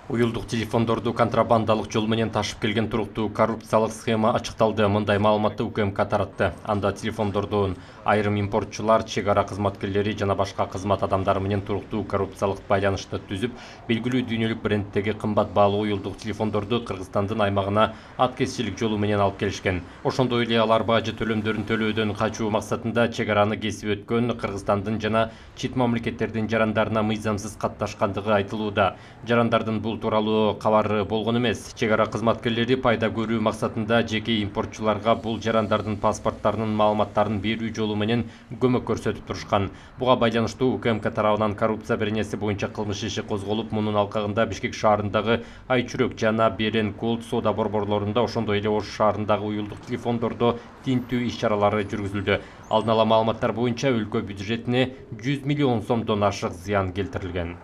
Уюлдук телефондорду контрабандалык жол менен ташып келген туруктуу коррупциялык схема ачыкталды. Мындай маалыматты УКМК таратты. Анда телефондордун айрым импортчулар, чек ара кызматкерлери жана башка кызмат адамдары менен туруктуу коррупциялык байланышты түзүп, белгилүү дүйнөлүк брендтеги кымбат баалуу уюлдук телефондорду Кыргызстандын аймагына аткезчилик жолу менен алып келишкен. Ошондой эле алар бажы төлөмдөрүн төлөөдөн качуу максатында чек араны кесип өткөн Кыргызстандын жана чет мамлекеттердин жарандарына мыйзамсыз катташкандыгы айтылууда. Жарандардын бул тууралуу кабары болгон эмес. Чек ара кызматкерлери пайда көрүү максатында жеке импортчуларга бул жарандардын паспорттарынын маалыматтарын берүү жолу менен көмөк көрсөтүп турушкан. Буга байланыштуу УКМК тарабынан коррупция беренеси боюнча кылмыш иши козголуп, мунун алкагында Бишкек шаарындагы Айчүрөк жана Берен Голд соода борборлорунда, ошондой эле Ош шаарындагы уюлдук телефондордо тинтүү иш-чаралары жүргүзүлдү. Алдын ала маалыматтар боюнча өлкө бюджетине 100 миллион сомдон ашык зыян келтирилген.